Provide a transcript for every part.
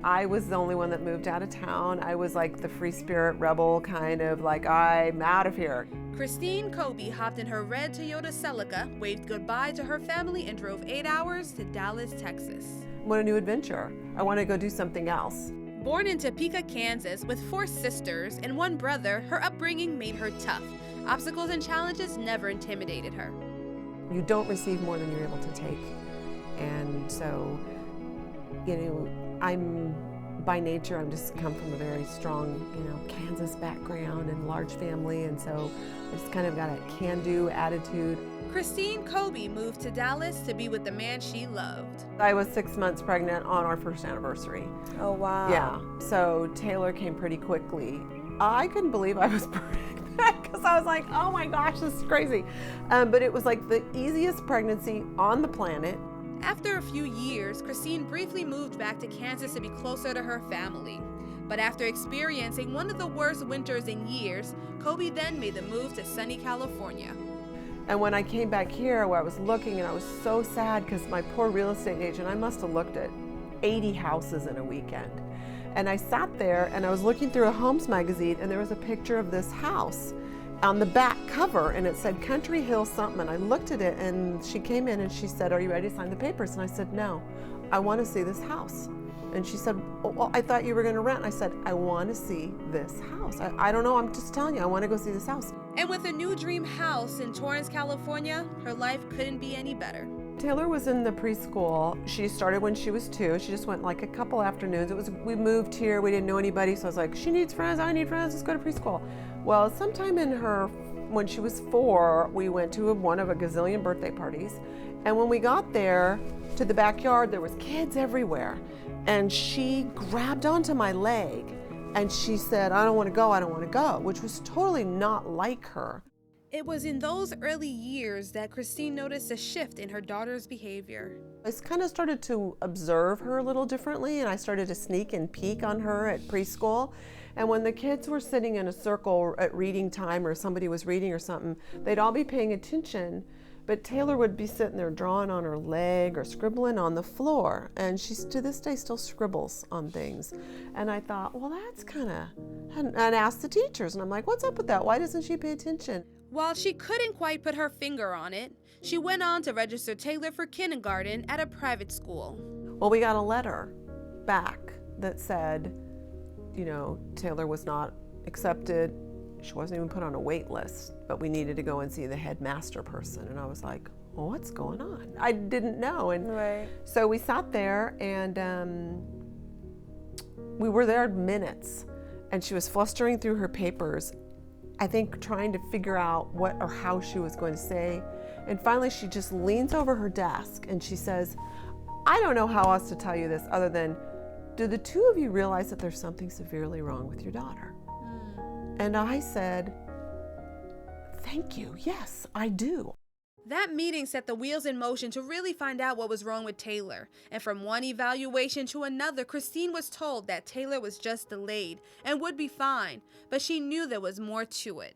I was the only one that moved out of town. I was like the free spirit rebel, kind of like, I'm out of here. Kristine Kobe hopped in her red Toyota Celica, waved goodbye to her family, and drove 8 hours to Dallas, Texas. I want a new adventure. I want to go do something else. Born in Topeka, Kansas, with 4 sisters and 1 brother, her upbringing made her tough. Obstacles and challenges never intimidated her. You don't receive more than you're able to take. And so, by nature, I'm just come from a very strong, Kansas background and large family. And so I just kind of got a can-do attitude. Kristine Kobe moved to Dallas to be with the man she loved. I was 6 months pregnant on our first anniversary. Oh, wow. Yeah, so Taylor came pretty quickly. I couldn't believe I was pregnant because I was like, oh my gosh, this is crazy. But it was like the easiest pregnancy on the planet. After a few years, Kristine briefly moved back to Kansas to be closer to her family. But after experiencing one of the worst winters in years, Kobe then made the move to sunny California. And when I came back here, where I was looking, and I was so sad because my poor real estate agent, I must have looked at 80 houses in a weekend. And I sat there and I was looking through a homes magazine, and there was a picture of this house on the back cover, and it said Country Hill something. And I looked at it, and she came in and she said, are you ready to sign the papers? And I said, no, I want to see this house. And she said, well, I thought you were going to rent. And I said, I want to see this house. I don't know, I'm just telling you, I want to go see this house. And with a new dream house in Torrance, California, her life couldn't be any better. Taylor was in the preschool. She started when she was 2. She just went like a couple afternoons. We moved here, we didn't know anybody, so I was like, she needs friends, I need friends, let's go to preschool. Well, sometime when she was 4, we went to one of a gazillion birthday parties. And when we got there to the backyard, there was kids everywhere. And she grabbed onto my leg and she said, I don't want to go, I don't want to go, which was totally not like her. It was in those early years that Kristine noticed a shift in her daughter's behavior. I kind of started to observe her a little differently, and I started to sneak and peek on her at preschool. And when the kids were sitting in a circle at reading time, or somebody was reading or something, they'd all be paying attention, but Taylor would be sitting there drawing on her leg or scribbling on the floor. And she, to this day, still scribbles on things. And I thought, well, that's kind of, and I asked the teachers, and I'm like, what's up with that? Why doesn't she pay attention? While she couldn't quite put her finger on it, she went on to register Taylor for kindergarten at a private school. Well, we got a letter back that said, Taylor was not accepted. She wasn't even put on a wait list, but we needed to go and see the headmaster person. And I was like, well, what's going on? I didn't know. And right. So we sat there, and we were there minutes, and she was flustering through her papers, I think trying to figure out what or how she was going to say. And finally she just leans over her desk and she says, I don't know how else to tell you this other than, do the 2 of you realize that there's something severely wrong with your daughter? And I said, thank you, yes, I do. That meeting set the wheels in motion to really find out what was wrong with Taylor. And from one evaluation to another, Kristine was told that Taylor was just delayed and would be fine, but she knew there was more to it.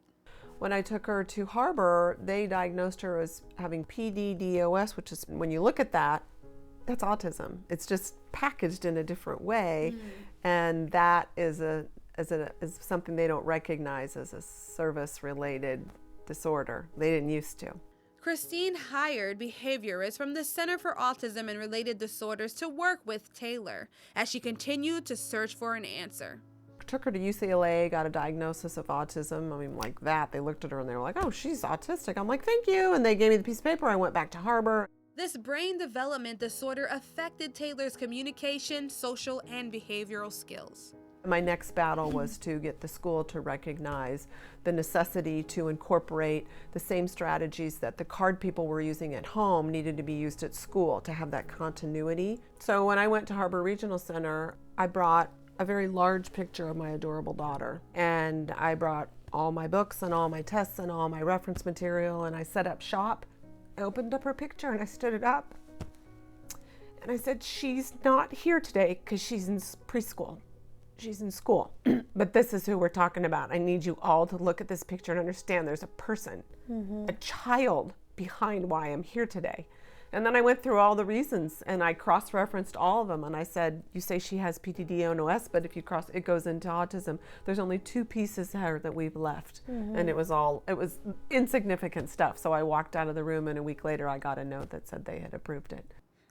When I took her to Harbor, they diagnosed her as having PDDoS, which is, when you look at that, that's autism. It's just packaged in a different way, and that is something they don't recognize as a service-related disorder. They didn't used to. Kristine hired behaviorists from the Center for Autism and Related Disorders to work with Taylor as she continued to search for an answer. Took her to UCLA, got a diagnosis of autism. I mean, like that. They looked at her and they were like, oh, she's autistic. I'm like, thank you. And they gave me the piece of paper. I went back to Harbor. This brain development disorder affected Taylor's communication, social, and behavioral skills. My next battle was to get the school to recognize the necessity to incorporate the same strategies that the card people were using at home needed to be used at school to have that continuity. So when I went to Harbor Regional Center, I brought a very large picture of my adorable daughter, and I brought all my books and all my tests and all my reference material, and I set up shop. I opened up her picture and I stood it up, and I said, she's not here today because she's in preschool. She's in school, but this is who we're talking about. I need you all to look at this picture and understand there's a person, a child behind why I'm here today. And then I went through all the reasons and I cross-referenced all of them, and I said, you say she has PTD-NOS, but if you cross, it goes into autism. There's only 2 pieces here that we've left. And it was insignificant stuff. So I walked out of the room, and a week later I got a note that said they had approved it.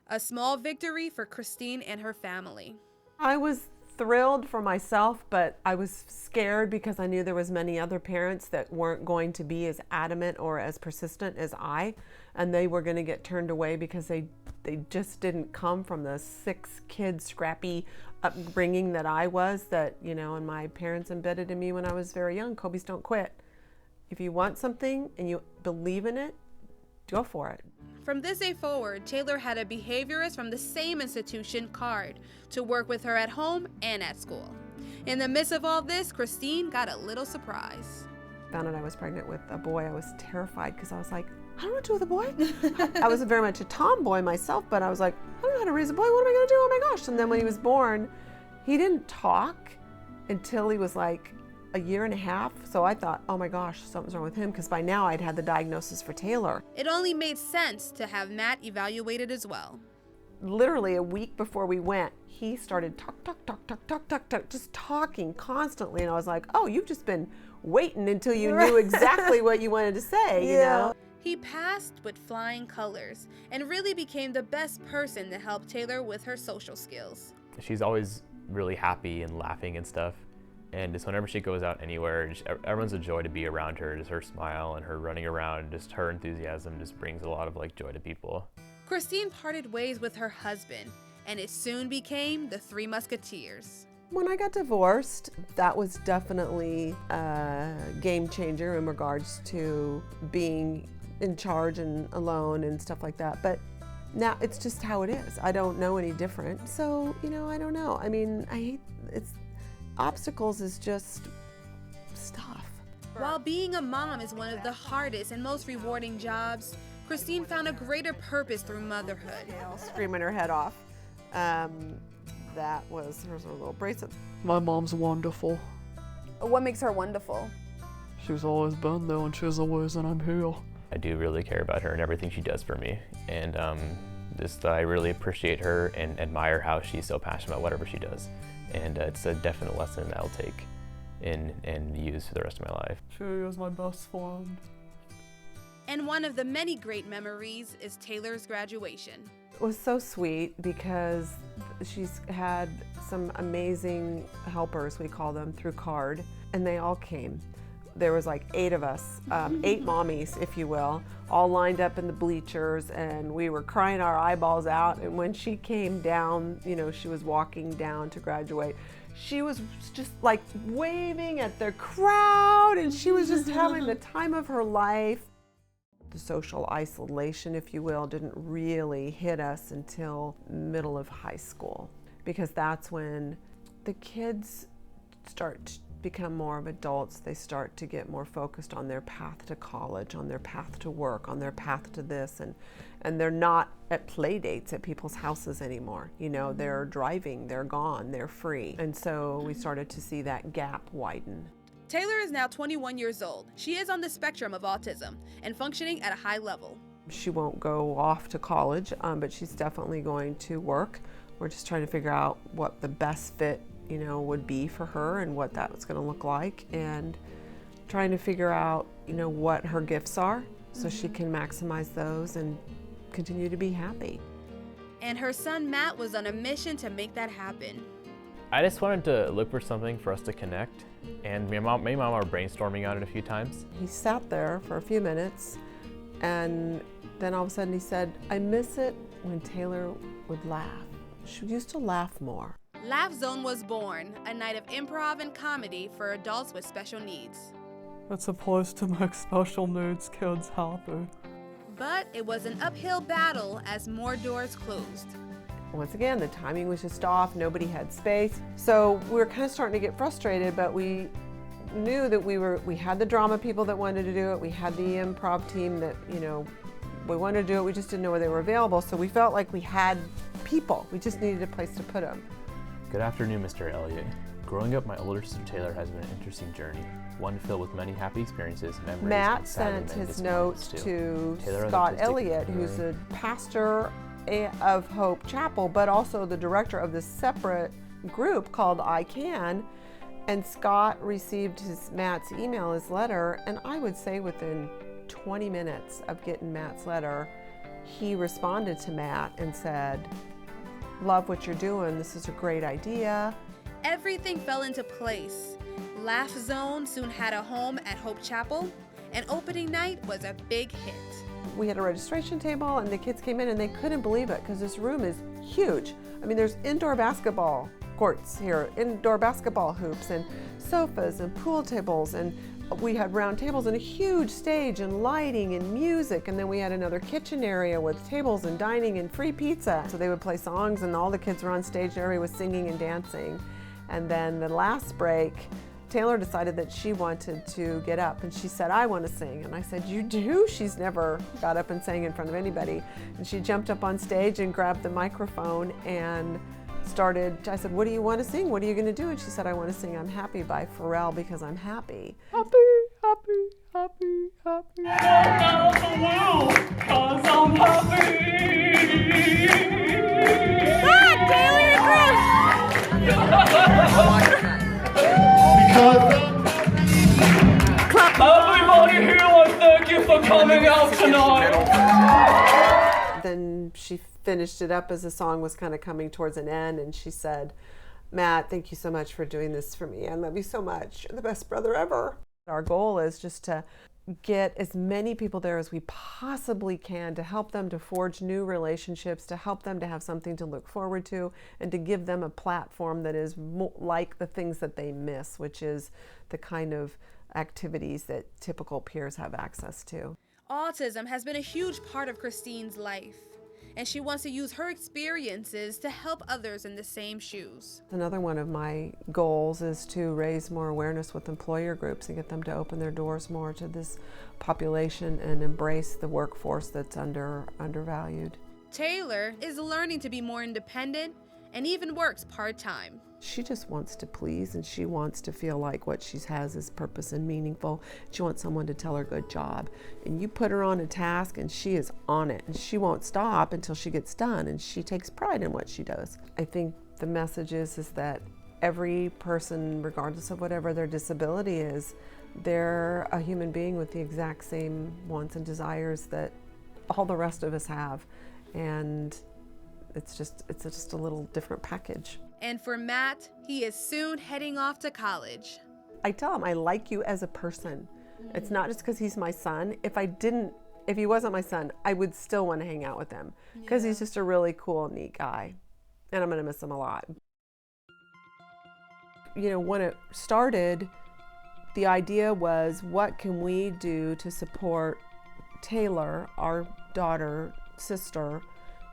A small victory for Kristine and her family. I was thrilled for myself, but I was scared because I knew there was many other parents that weren't going to be as adamant or as persistent as I, and they were going to get turned away because they just didn't come from the 6-kid scrappy upbringing that I was, that, you know, and my parents embedded in me when I was very young. Kobe's don't quit. If you want something and you believe in it, go for it. From this day forward, Taylor had a behaviorist from the same institution, CARD, to work with her at home and at school. In the midst of all this, Kristine got a little surprise. Found out I was pregnant with a boy. I was terrified because I was like, I don't know what to do with a boy. I was very much a tomboy myself, but I was like, I don't know how to raise a boy. What am I going to do? Oh my gosh. And then when he was born, he didn't talk until he was like a year and a half. So I thought, oh my gosh, something's wrong with him, because by now I'd had the diagnosis for Taylor. It only made sense to have Matt evaluated as well. Literally a week before we went, he started talk, just talking constantly. And I was like, oh, you've just been waiting until you knew exactly what you wanted to say, you know? He passed with flying colors and really became the best person to help Taylor with her social skills. She's always really happy and laughing and stuff. And just whenever she goes out anywhere, everyone's a joy to be around her. Just her smile and her running around, just her enthusiasm just brings a lot of joy to people. Kristine parted ways with her husband, and it soon became the Three Musketeers. When I got divorced, that was definitely a game changer in regards to being in charge and alone and stuff like that. But now it's just how it is. I don't know any different. So, you know, I don't know. I mean, obstacles is just stuff. While being a mom is one of the hardest and most rewarding jobs, Kristine found a greater purpose through motherhood. Screaming her head off. That was her little bracelet. My mom's wonderful. What makes her wonderful? She's always been there, and she's always, and I'm here. I do really care about her and everything she does for me. And I really appreciate her and admire how she's so passionate about whatever she does. And it's a definite lesson I'll take and use for the rest of my life. She is my best friend. And one of the many great memories is Taylor's graduation. It was so sweet because she's had some amazing helpers, we call them, through CARD, and they all came. There was like 8 of us, 8 mommies, if you will, all lined up in the bleachers, and we were crying our eyeballs out. And when she came down, you know, she was walking down to graduate, she was just like waving at the crowd, and she was just having the time of her life. The social isolation, if you will, didn't really hit us until middle of high school, because that's when the kids start to become more of adults. They start to get more focused on their path to college, on their path to work, on their path to this, and they're not at play dates at people's houses anymore. You know, they're driving, they're gone, they're free. And so we started to see that gap widen. Taylor is now 21 years old. She is on the spectrum of autism and functioning at a high level. She won't go off to college, but she's definitely going to work. We're just trying to figure out what the best fit, you know, would be for her and what that was going to look like, and trying to figure out, you know, what her gifts are so she can maximize those and continue to be happy. And her son Matt was on a mission to make that happen. I just wanted to look for something for us to connect, and me and mom were brainstorming on it a few times. He sat there for a few minutes, and then all of a sudden he said, I miss it when Taylor would laugh. She used to laugh more. Laugh Zone was born, a night of improv and comedy for adults with special needs. It's a place to make special needs kids happy. But it was an uphill battle as more doors closed. Once again, the timing was just off, nobody had space. So we were kind of starting to get frustrated, but we knew that we had the drama people that wanted to do it, we had the improv team that, you know, we wanted to do it, we just didn't know where they were available. So we felt like we had people, we just needed a place to put them. Good afternoon, Mr. Elliott. Growing up, my older sister Taylor has been an interesting journey, one filled with many happy experiences, memories, Matt and sadly sent many his note disappointments, too. to Taylor, Scott please take Elliott, it who's away. the pastor of Hope Chapel, but also the director of this separate group called I Can. And Scott received Matt's email, his letter, and I would say within 20 minutes of getting Matt's letter, he responded to Matt and said, "Love what you're doing. This is a great idea." Everything fell into place. Laugh Zone soon had a home at Hope Chapel, and opening night was a big hit. We had a registration table and the kids came in and they couldn't believe it because this room is huge. I mean, there's indoor basketball courts here, indoor basketball hoops and sofas and pool tables, and we had round tables and a huge stage and lighting and music, and then we had another kitchen area with tables and dining and free pizza. So they would play songs and all the kids were on stage and everybody was singing and dancing. And then the last break, Taylor decided that she wanted to get up and she said, "I want to sing." And I said, "You do?" She's never got up and sang in front of anybody. And she jumped up on stage and grabbed the microphone and started. I said, "What do you want to sing? What are you going to do?" And she said, "I want to sing I'm Happy by Pharrell because I'm happy." Happy, happy, happy, happy. Walk out the world, 'cause I'm happy. Ah, Taylor, Everybody here, I thank you for coming out tonight. Then she finished it up as the song was kind of coming towards an end, and she said, "Matt, thank you so much for doing this for me. I love you so much. You're the best brother ever." Our goal is just to get as many people there as we possibly can to help them to forge new relationships, to help them to have something to look forward to, and to give them a platform that is like the things that they miss, which is the kind of activities that typical peers have access to. Autism has been a huge part of Kristine's life, and she wants to use her experiences to help others in the same shoes. Another one of my goals is to raise more awareness with employer groups and get them to open their doors more to this population and embrace the workforce that's undervalued. Taylor is learning to be more independent and even works part-time. She just wants to please, and she wants to feel like what she has is purpose and meaningful. She wants someone to tell her good job. And you put her on a task and she is on it, and she won't stop until she gets done, and she takes pride in what she does. I think the message is that every person, regardless of whatever their disability is, they're a human being with the exact same wants and desires that all the rest of us have. And it's just a little different package. And for Matt, he is soon heading off to college. I tell him I like you as a person. It's not just because he's my son. If he wasn't my son, I would still want to hang out with him because he's just a really cool, neat guy. And I'm going to miss him a lot. You know, when it started, the idea was, what can we do to support Taylor, our daughter, sister,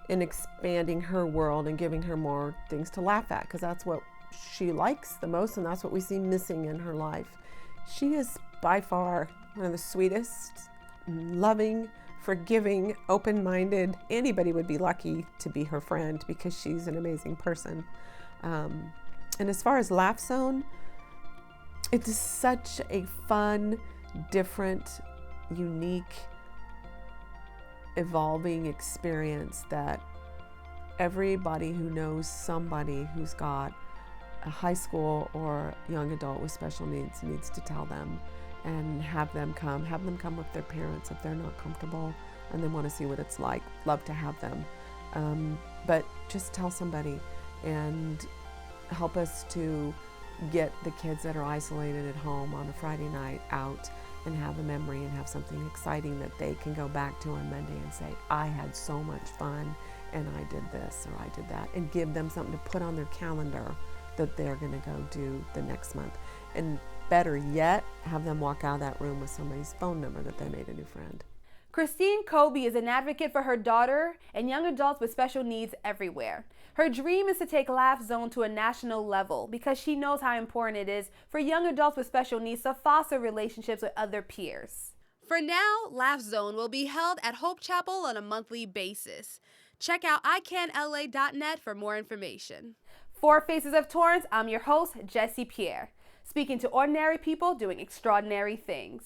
in expanding her world and giving her more things to laugh at, because that's what she likes the most and that's what we see missing in her life. She is by far one of the sweetest, loving, forgiving, open-minded. Anybody would be lucky to be her friend because she's an amazing person. And as far as Laugh Zone, it is such a fun, different, unique, evolving experience that everybody who knows somebody who's got a high school or young adult with special needs to tell them and have them come with their parents if they're not comfortable and they want to see what it's like. Love to have them. But just tell somebody and help us to get the kids that are isolated at home on a Friday night out and have a memory and have something exciting that they can go back to on Monday and say, "I had so much fun and I did this or I did that," and give them something to put on their calendar that they're going to go do the next month. And better yet, have them walk out of that room with somebody's phone number that they made a new friend. Kristine Kobe is an advocate for her daughter and young adults with special needs everywhere. Her dream is to take Laugh Zone to a national level because she knows how important it is for young adults with special needs to foster relationships with other peers. For now, Laugh Zone will be held at Hope Chapel on a monthly basis. Check out icanla.net for more information. For Faces of Torrance, I'm your host, Jessie Pierre, speaking to ordinary people doing extraordinary things.